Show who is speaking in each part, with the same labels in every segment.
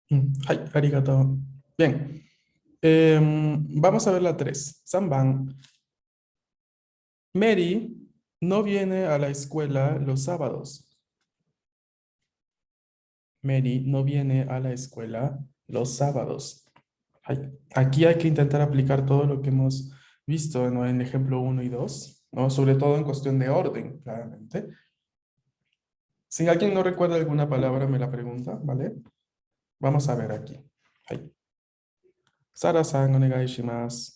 Speaker 1: Hi, arigato. Bien. Vamos a ver la 3. Samban. Mary no viene a la escuela los sábados. Mary no viene a la escuela los sábados. Aquí hay que intentar aplicar todo lo que hemos visto, ¿no? En el ejemplo uno y 2, ¿no? Sobre todo en cuestión de orden, claramente. Si alguien no recuerda alguna palabra, me la pregunta, ¿vale? Vamos a ver aquí. Hai. Sara-san, onegai shimasu.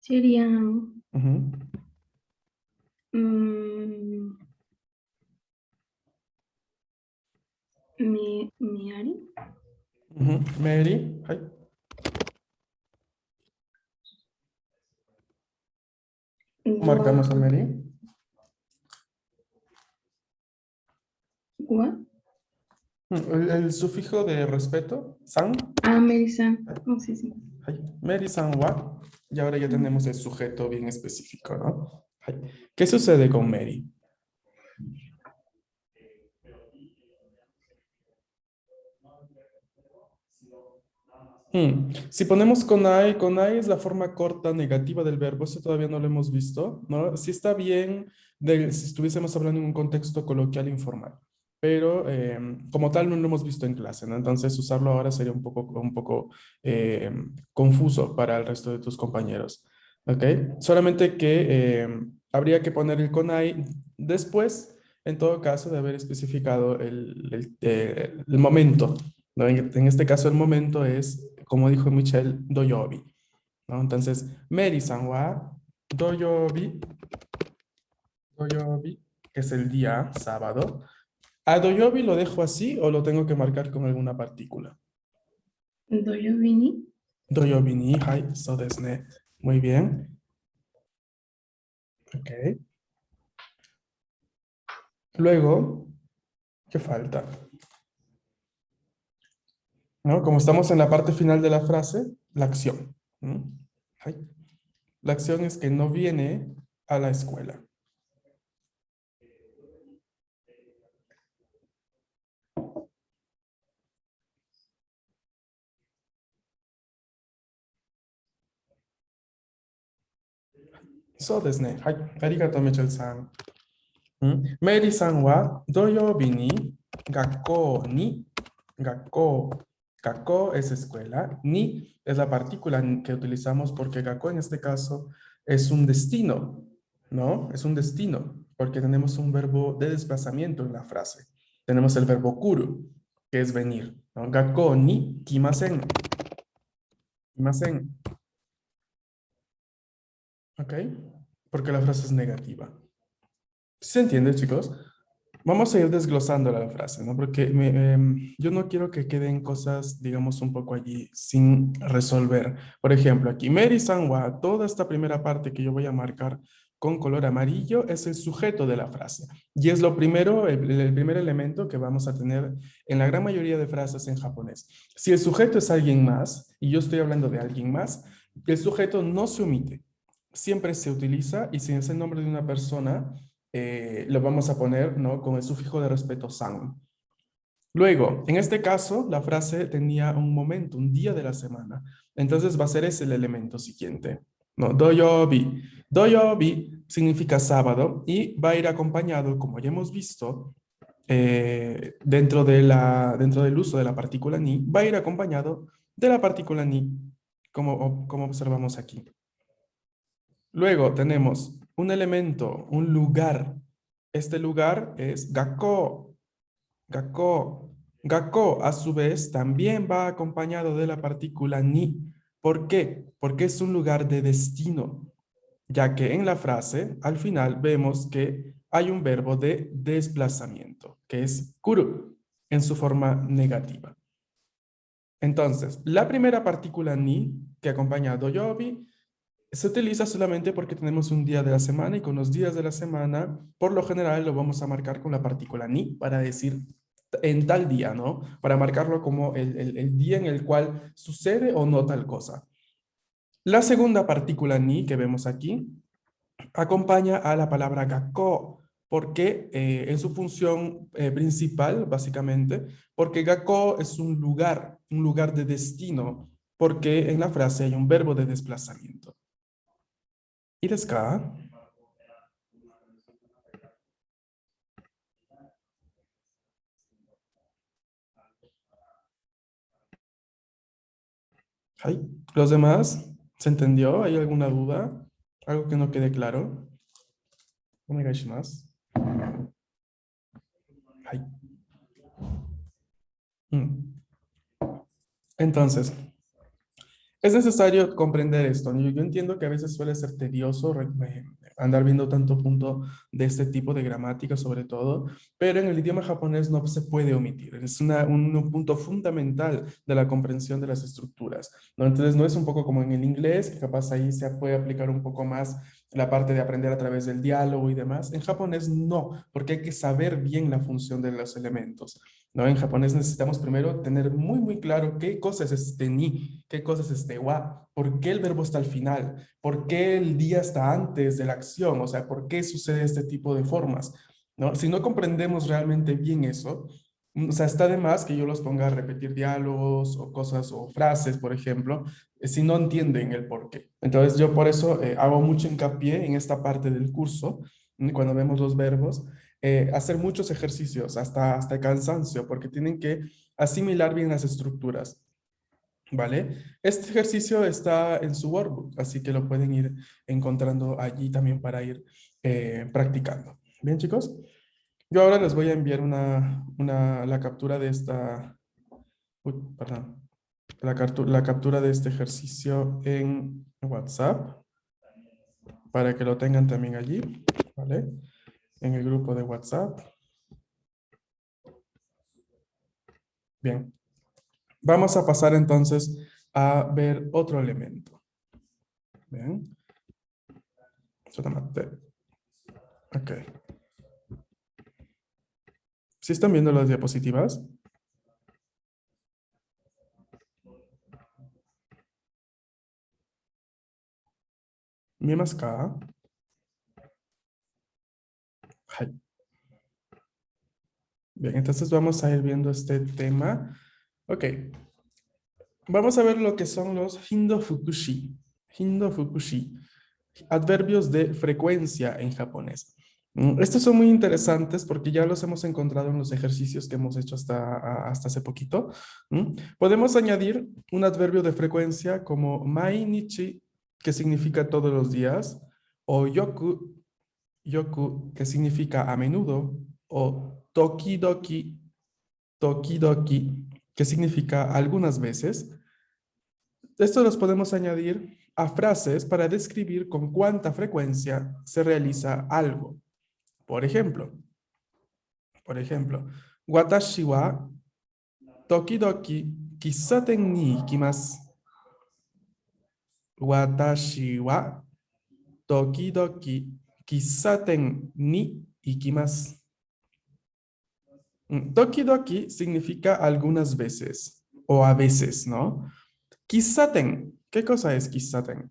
Speaker 2: Serían
Speaker 1: Ujú,
Speaker 2: mm, Meari,
Speaker 1: ujú. Mary, hai. ¿Cómo
Speaker 2: Gua,
Speaker 1: marcamos a Mary?
Speaker 2: Gua,
Speaker 1: El sufijo de respeto, san,
Speaker 2: Merisan. Oh, sí, sí.
Speaker 1: ay, Mary san wa, y ahora ya
Speaker 2: Mm.
Speaker 1: tenemos el sujeto bien específico, ¿no? Ay, ¿qué sucede con Mary? Si ponemos con I es la forma corta negativa del verbo, eso todavía no lo hemos visto, ¿no? Sí está bien si estuviésemos hablando en un contexto coloquial informal, pero como tal no lo hemos visto en clase, ¿no? Entonces usarlo ahora sería un poco confuso para el resto de tus compañeros, ¿ok? Solamente que habría que poner el con I después, en todo caso, de haber especificado el momento, ¿no? En este caso el momento es, como dijo Michelle, doyobi, ¿no? Entonces, Mary-san wa doyobi, doyobi, que es el día sábado. ¿A doyobi lo dejo así o lo tengo que marcar con alguna partícula?
Speaker 2: Doyo Vini,
Speaker 1: Doyobi ni hai, so desu ne. Muy bien. Ok. Luego, ¿qué falta? ¿No? Como estamos en la parte final de la frase, la acción. ¿Mm? Hai. La acción es que no viene a la escuela. So desu ne. Hai. Arigato, Michelle-san. Mary-san wa doyobi ni gakkou ni, gakkou, gakkou es escuela, ni es la partícula que utilizamos porque gakkou en este caso es un destino, ¿no? Es un destino, porque tenemos un verbo de desplazamiento en la frase. Tenemos el verbo kuru, que es venir, ¿no? Gakkou ni kimasen, kimasen, ¿ok? Porque la frase es negativa. ¿Se entiende, chicos? Vamos a ir desglosando la frase, ¿no? Porque yo no quiero que queden cosas, digamos, un poco allí sin resolver. Por ejemplo, aquí, Mary Sanwa, toda esta primera parte que yo voy a marcar con color amarillo es el sujeto de la frase. Y es lo primero, el primer elemento que vamos a tener en la gran mayoría de frases en japonés. Si el sujeto es alguien más, y yo estoy hablando de alguien más, el sujeto no se omite. Siempre se utiliza y si es el nombre de una persona, lo vamos a poner, ¿no? Con el sufijo de respeto san. Luego, en este caso, la frase tenía un momento, un día de la semana. Entonces va a ser ese el elemento siguiente, ¿no? Doyobi. Doyobi significa sábado y va a ir acompañado, como ya hemos visto, dentro del uso de la partícula ni, va a ir acompañado de la partícula ni, como observamos aquí. Luego tenemos un elemento, un lugar. Este lugar es Gakko. Gakko. Gakko, a su vez, también va acompañado de la partícula ni. ¿Por qué? Porque es un lugar de destino, ya que en la frase, al final, vemos que hay un verbo de desplazamiento, que es kuru, en su forma negativa. Entonces, la primera partícula ni, que acompaña a doyobi, se utiliza solamente porque tenemos un día de la semana y con los días de la semana, por lo general, lo vamos a marcar con la partícula ni para decir en tal día, ¿no? Para marcarlo como el día en el cual sucede o no tal cosa. La segunda partícula ni que vemos aquí acompaña a la palabra gakko, porque en su función principal, básicamente, porque gakko es un lugar de destino, porque en la frase hay un verbo de desplazamiento. ¿Y deska? ¿Hay? ¿Los demás? ¿Se entendió? ¿Hay alguna duda? ¿Algo que no quede claro? Onegaishimasu. ¿Hay? Mm. Entonces, es necesario comprender esto, ¿no? Yo entiendo que a veces suele ser tedioso andar viendo tanto punto de este tipo de gramática, sobre todo, pero en el idioma japonés no se puede omitir. Es un punto fundamental de la comprensión de las estructuras, ¿no? Entonces, no es un poco como en el inglés, que capaz ahí se puede aplicar un poco más la parte de aprender a través del diálogo y demás. En japonés no, porque hay que saber bien la función de los elementos. ¿No? En japonés necesitamos primero tener muy claro qué cosa es este ni, qué cosa es este wa, por qué el verbo está al final, por qué el día está antes de la acción, o sea, por qué sucede este tipo de formas, ¿no? Si no comprendemos realmente bien eso, o sea, está de más que yo los ponga a repetir diálogos o cosas o frases, por ejemplo, si no entienden el por qué. Entonces, yo por eso hago mucho hincapié en esta parte del curso, cuando vemos los verbos, hacer muchos ejercicios hasta el cansancio, porque tienen que asimilar bien las estructuras, ¿vale? Este ejercicio está en su workbook, así que lo pueden ir encontrando allí también para ir practicando. Bien, chicos. Yo ahora les voy a enviar la captura de esta, uy, perdón, la captura de este ejercicio en WhatsApp para que lo tengan también allí, ¿vale? En el grupo de WhatsApp. Bien. Vamos a pasar entonces a ver otro elemento. Bien. Solamente. Ok. ¿Sí están viendo las diapositivas? ¿Mimas acá? Ay. Bien, entonces vamos a ir viendo este tema. Ok. Vamos a ver lo que son los Hindo Fukushi. Hindo Fukushi. Adverbios de frecuencia en japonés. Estos son muy interesantes porque ya los hemos encontrado en los ejercicios que hemos hecho hasta hace poquito. Podemos añadir un adverbio de frecuencia como mainichi, que significa todos los días, o yoku, que significa a menudo, o tokidoki, tokidoki, que significa algunas veces. Esto los podemos añadir a frases para describir con cuánta frecuencia se realiza algo. Por ejemplo, watashi wa tokidoki kissaten ni ikimasu. Watashi wa tokidoki kissaten ni ikimasu. Tokidoki significa algunas veces o a veces, ¿no? Kissaten, ¿qué cosa es kissaten?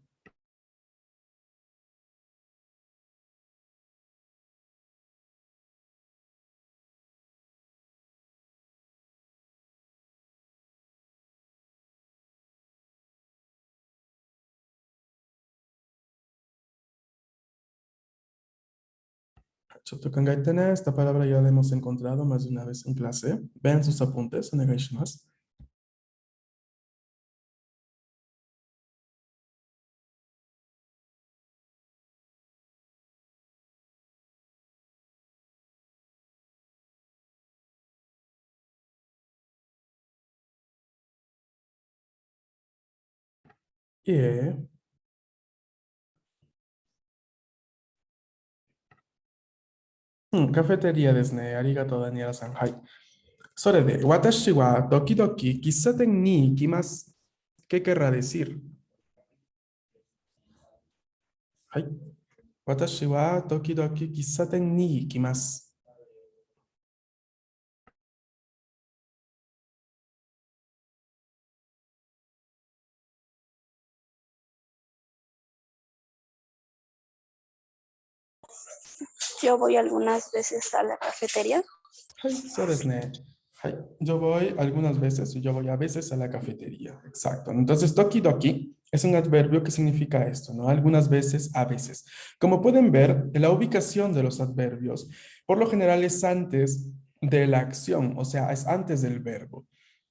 Speaker 1: Shotokangaitene, esta palabra ya la hemos encontrado más de una vez en clase. Vean sus apuntes, onegaishimasu. Y cafetería desne, arigato Daniela-san. Hai. Sore de, watashi wa dokidoki kissaten ni ikimasu. ¿Qué querrá decir? Hai. Watashi wa dokidoki kissaten ni ikimasu.
Speaker 3: Yo voy algunas veces a la cafetería.
Speaker 1: はい、そうですね。はい。Yo voy algunas veces, yo voy a veces a la cafetería. Exacto. Entonces, toki doki es un adverbio que significa esto, ¿no? Algunas veces, a veces. Como pueden ver, la ubicación de los adverbios por lo general es antes de la acción, o sea, es antes del verbo.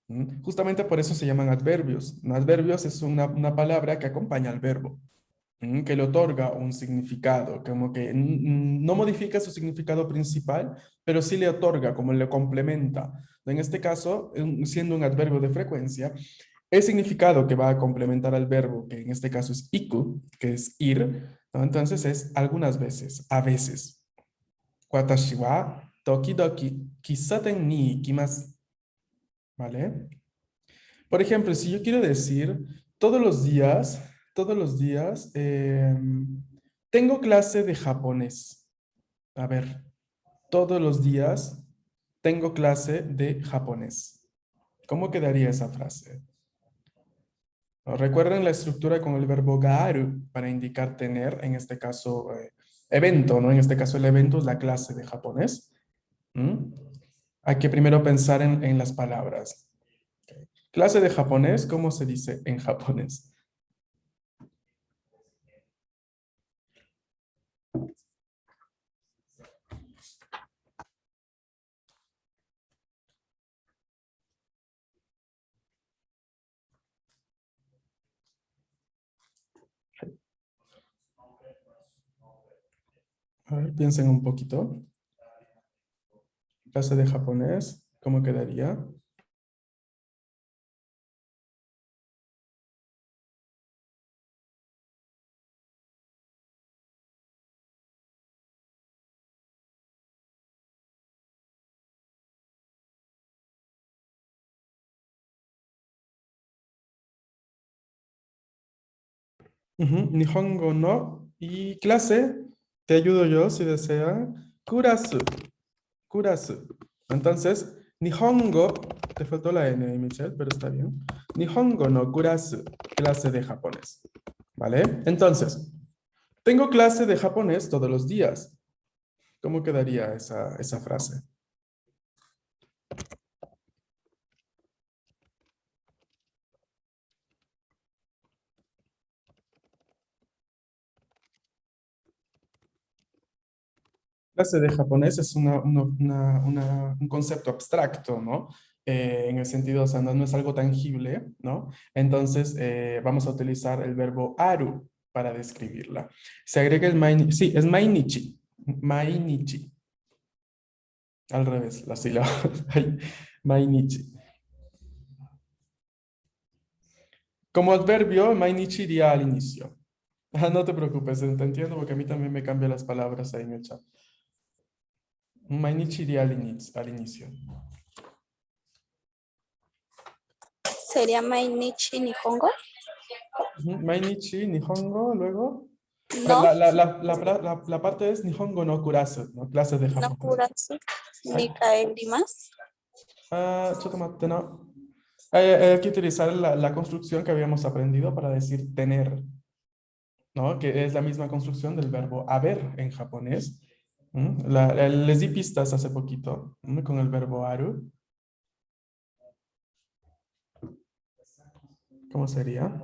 Speaker 1: ¿Mm? Justamente por eso se llaman adverbios. Adverbios es una palabra que acompaña al verbo. Que le otorga un significado, como que no modifica su significado principal, pero sí le otorga, como le complementa. En este caso, siendo un adverbio de frecuencia, el significado que va a complementar al verbo, que en este caso es iku, que es ir, ¿no? Entonces es algunas veces, a veces. Watashi wa tokidoki kisaten ni ikimasu, ¿vale? Por ejemplo, si yo quiero decir todos los días, tengo clase de japonés. A ver, todos los días tengo clase de japonés. ¿Cómo quedaría esa frase? Recuerden la estructura con el verbo garu para indicar tener, en este caso, evento, ¿no? En este caso, el evento es la clase de japonés. ¿Mm? Hay que primero pensar en las palabras. Clase de japonés, ¿cómo se dice en japonés? A ver, piensen un poquito. Clase de japonés, ¿cómo quedaría? Ujú, Nihongo no. Y clase, te ayudo yo si desean. Kurasu, kurasu. Entonces, Nihongo, te faltó la N, Michelle, pero está bien. Nihongo no kurasu, clase de japonés. ¿Vale? Entonces, tengo clase de japonés todos los días. ¿Cómo quedaría esa frase? Clase de japonés es un concepto abstracto, ¿no? En el sentido, o sea, no es algo tangible, ¿no? Entonces, vamos a utilizar el verbo aru para describirla. Se agrega el mainichi, sí, es mainichi, mainichi, al revés, la sílaba, Ay, mainichi. Como adverbio, mainichi iría al inicio. Ah, no te preocupes, te entiendo porque a mí también me cambian las palabras ahí en el chat. Mainichi iría al inicio.
Speaker 3: Sería Mainichi Nihongo.
Speaker 1: Mainichi, Nihongo, luego. A ver,
Speaker 3: No,
Speaker 1: la parte es Nihongo no kurasu, ¿no? Clases de
Speaker 3: no
Speaker 1: japonés.
Speaker 3: kurasu
Speaker 1: Ay,
Speaker 3: ni kaerimasu.
Speaker 1: chotomate, no. Hay que utilizar la construcción que habíamos aprendido para decir tener, ¿no? Que es la misma construcción del verbo haber en japonés. Les di pistas hace poquito, con el verbo aru. ¿Cómo sería?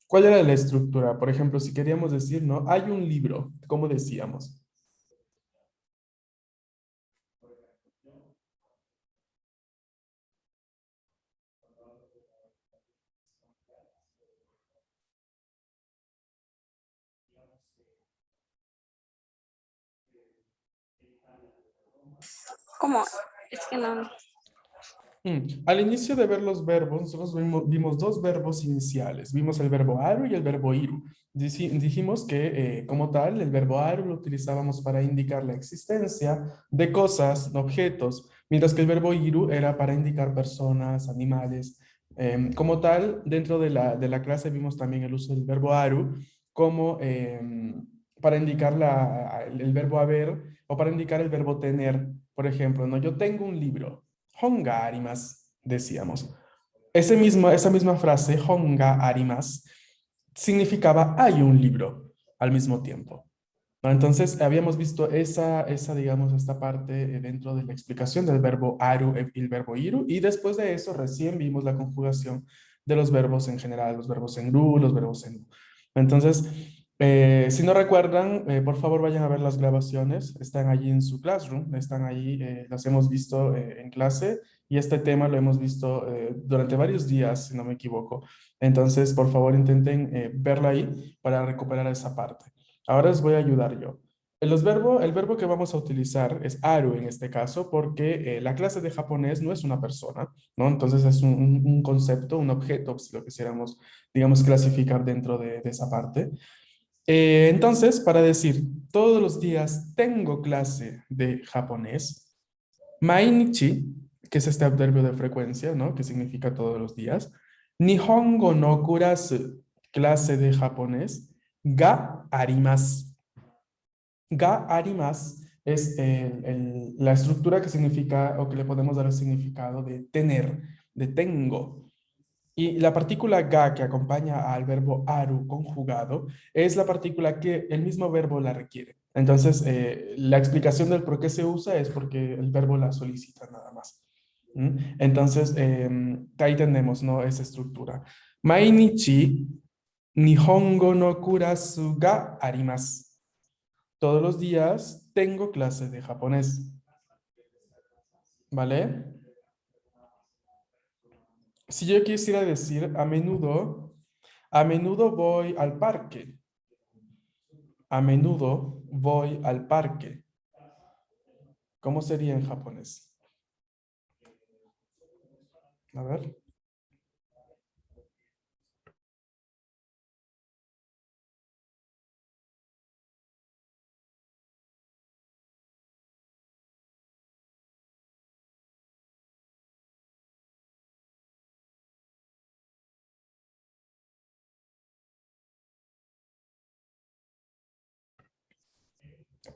Speaker 1: ¿Cuál era la estructura? Por ejemplo, si queríamos decir, ¿no? Hay un libro, ¿cómo decíamos?
Speaker 3: ¿Cómo? Es que no.
Speaker 1: Al inicio de ver los verbos, nosotros vimos dos verbos iniciales. Vimos el verbo aru y el verbo iru. Dijimos que, como tal, el verbo aru lo utilizábamos para indicar la existencia de cosas, objetos, mientras que el verbo iru era para indicar personas, animales. Como tal, dentro de la clase vimos también el uso del verbo aru como para indicar el verbo haber o para indicar el verbo tener. Por ejemplo, ¿no? Yo tengo un libro. Honga arimas, decíamos. Esa misma frase, honga arimas, significaba hay un libro al mismo tiempo. ¿No? Entonces, habíamos visto digamos, esta parte dentro de la explicación del verbo aru y el verbo iru, y después de eso recién vimos la conjugación de los verbos en general, los verbos en ru, los verbos en u. Entonces, si no recuerdan, por favor vayan a ver las grabaciones, están allí en su classroom, están allí, las hemos visto en clase, y este tema lo hemos visto durante varios días, si no me equivoco. Entonces, por favor, intenten verla ahí para recuperar esa parte. Ahora les voy a ayudar yo. El verbo que vamos a utilizar es aru en este caso porque la clase de japonés no es una persona, ¿no? Entonces es un concepto, un objeto, si lo quisiéramos, digamos, clasificar dentro de esa parte. Entonces, para decir todos los días tengo clase de japonés, mainichi, que es este adverbio de frecuencia, ¿no? Que significa todos los días. Nihongo no kurasu, clase de japonés. Ga arimasu. Ga arimas es la estructura que significa o que le podemos dar el significado de tener, de tengo. Y la partícula ga que acompaña al verbo aru conjugado es la partícula que el mismo verbo la requiere. Entonces, la explicación del por qué se usa es porque el verbo la solicita nada más. ¿Mm? Entonces, ahí tenemos, ¿no? Esa estructura. Mainichi nihongo no kurasu ga arimasu. Todos los días tengo clase de japonés. ¿Vale? Si yo quisiera decir a menudo voy al parque. A menudo voy al parque. ¿Cómo sería en japonés? A ver.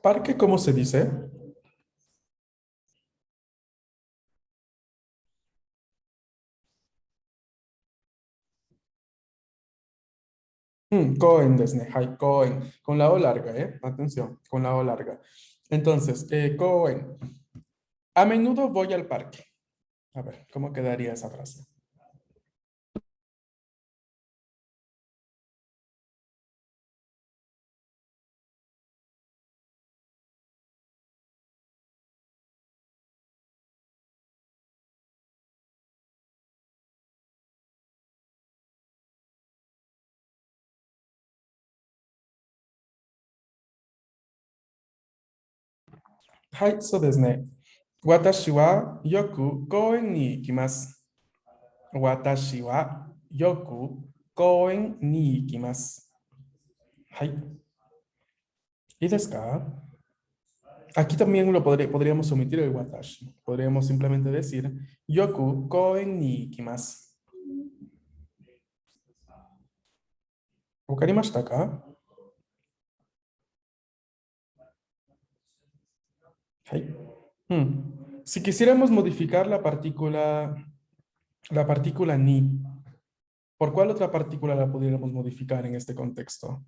Speaker 1: Parque, ¿cómo se dice? Koen desu ne. Hai, koen. Con la O larga, ¿eh? Atención, con la O larga. Entonces, koen. A menudo voy al parque. A ver, ¿cómo quedaría esa frase? Hai, so desu ne. Watashi wa yoku koen ni ikimasu. Watashi wa yoku koen ni ikimasu. Hai. ¿Y desu ka? Aquí también podríamos omitir el watashi. Podríamos simplemente decir yoku koen ni ikimasu. ¿Wakarimashita ka? Hai. Si quisiéramos modificar la partícula ni, ¿por cuál otra partícula la pudiéramos modificar en este contexto?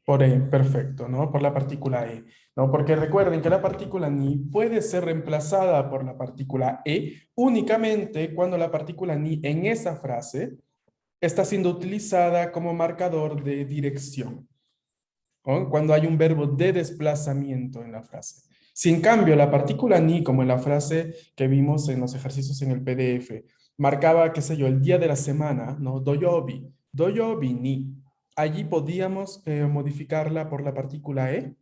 Speaker 1: Por E, perfecto, ¿no? Por la partícula E, ¿no? Porque recuerden que la partícula ni puede ser reemplazada por la partícula E únicamente cuando la partícula ni en esa frase está siendo utilizada como marcador de dirección, ¿no? Cuando hay un verbo de desplazamiento en la frase. Si en cambio la partícula ni, como en la frase que vimos en los ejercicios en el PDF, marcaba, qué sé yo, el día de la semana, ¿no? Doyobi ni. Allí podíamos modificarla por la partícula e.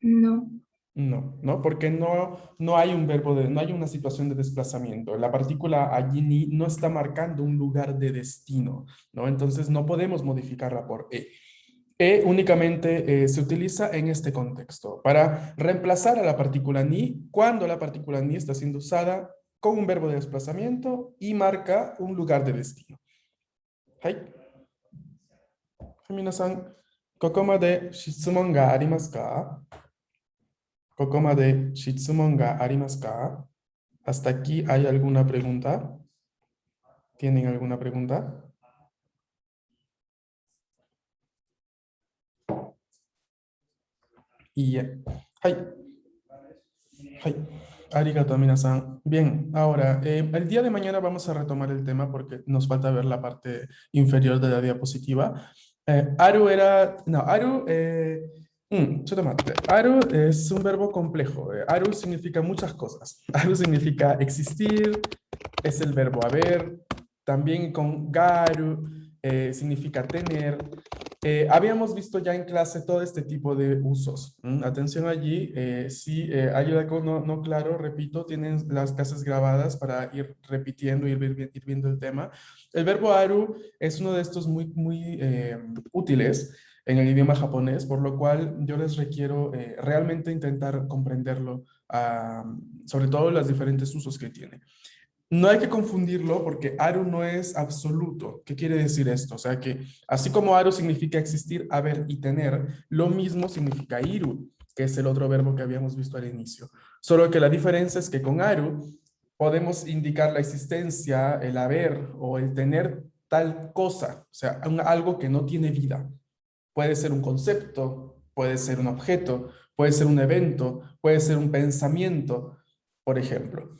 Speaker 2: No.
Speaker 1: No, porque no hay un verbo no hay una situación de desplazamiento. La partícula allí ni no está marcando un lugar de destino, ¿no? Entonces no podemos modificarla por e. Únicamente se utiliza en este contexto para reemplazar a la partícula ni cuando la partícula ni está siendo usada con un verbo de desplazamiento y marca un lugar de destino. ¿Hai? 皆さん、ここまで質問がありますか？ここまで質問がありますか? ¿Hasta aquí hay alguna pregunta? ¿Tienen alguna pregunta? Y ya. Hai. Hai. Arigato, minasan. Bien, ahora, el día de mañana vamos a retomar el tema porque nos falta ver la parte inferior de la diapositiva. Aru era, no, Aru, chotomate. Aru es un verbo complejo. Aru significa muchas cosas. Aru significa existir, es el verbo haber, también con garu significa tener. Habíamos visto ya en clase todo este tipo de usos. Atención allí, si hay algo no claro, repito, tienen las clases grabadas para ir repitiendo, ir viendo el tema. El verbo aru es uno de estos muy útiles en el idioma japonés, por lo cual yo les requiero realmente intentar comprenderlo, sobre todo los diferentes usos que tiene. No hay que confundirlo porque aru no es absoluto. ¿Qué quiere decir esto? O sea que así como aru significa existir, haber y tener, lo mismo significa iru, que es el otro verbo que habíamos visto al inicio. Solo que la diferencia es que con aru podemos indicar la existencia, el haber o el tener tal cosa, o sea, algo que no tiene vida. Puede ser un concepto, puede ser un objeto, puede ser un evento, puede ser un pensamiento, por ejemplo.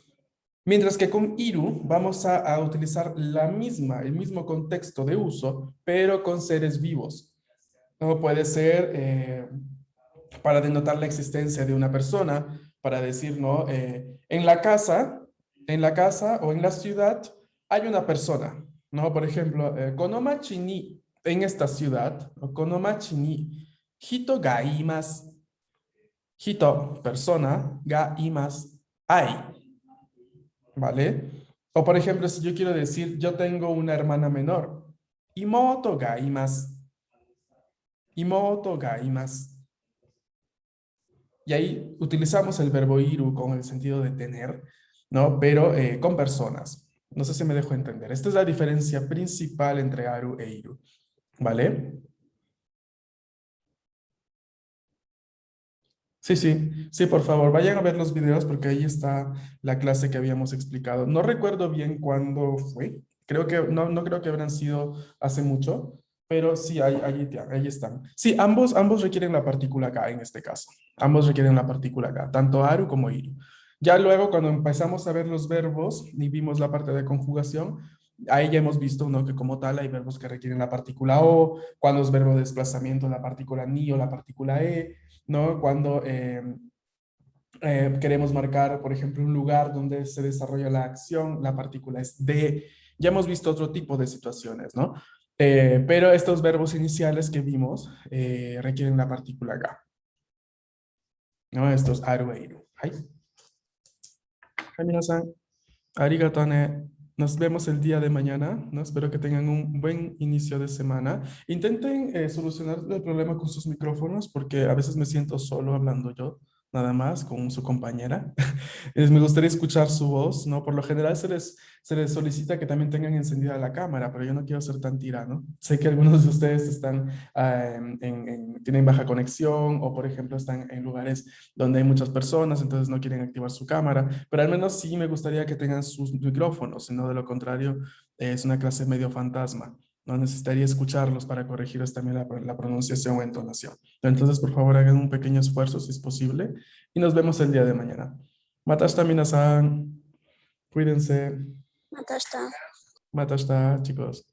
Speaker 1: Mientras que con iru vamos a utilizar el mismo contexto de uso, pero con seres vivos. ¿No? Puede ser para denotar la existencia de una persona, para decir, ¿no? En la casa o en la ciudad hay una persona, ¿no? Por ejemplo, konomachi ni, en esta ciudad, o konomachi ni, hito ga imasu. Hito, persona, ga imasu, hay. ¿Vale? O por ejemplo, si yo quiero decir, yo tengo una hermana menor. Imoto ga imasu. Imoto ga imasu. Y ahí utilizamos el verbo iru con el sentido de tener, ¿no? Pero con personas. No sé si me dejo entender. Esta es la diferencia principal entre aru e iru. ¿Vale? Sí, por favor, vayan a ver los videos porque ahí está la clase que habíamos explicado. No recuerdo bien cuándo fue, creo que, no creo que habrán sido hace mucho, pero sí, ahí están. Sí, ambos requieren la partícula K en este caso. Ambos requieren la partícula K, tanto aru como iru. Ya luego cuando empezamos a ver los verbos y vimos la parte de conjugación, ahí ya hemos visto, ¿no? Que como tal hay verbos que requieren la partícula O, cuando es verbo de desplazamiento la partícula ni o la partícula E, ¿no? Cuando queremos marcar, por ejemplo, un lugar donde se desarrolla la acción, la partícula es de. Ya hemos visto otro tipo de situaciones, ¿no? Pero estos verbos iniciales que vimos requieren la partícula ga, ¿no? Estos aru e iru. Hai. Hai, minasan. Arigato ne. Nos vemos el día de mañana, ¿no? Espero que tengan un buen inicio de semana. Intenten solucionar el problema con sus micrófonos porque a veces me siento solo hablando yo, nada más, con su compañera. Me gustaría escuchar su voz, ¿no? Por lo general se les solicita que también tengan encendida la cámara, pero yo no quiero ser tan tirano. Sé que algunos de ustedes están, tienen baja conexión o, por ejemplo, están en lugares donde hay muchas personas, entonces no quieren activar su cámara, pero al menos sí me gustaría que tengan sus micrófonos, sino de lo contrario es una clase medio fantasma. No necesitaría escucharlos para corregiros también la pronunciación o entonación. Entonces, por favor, hagan un pequeño esfuerzo si es posible y nos vemos el día de mañana. Matashita minasan, cuídense.
Speaker 3: Matashita.
Speaker 1: Matashita, chicos.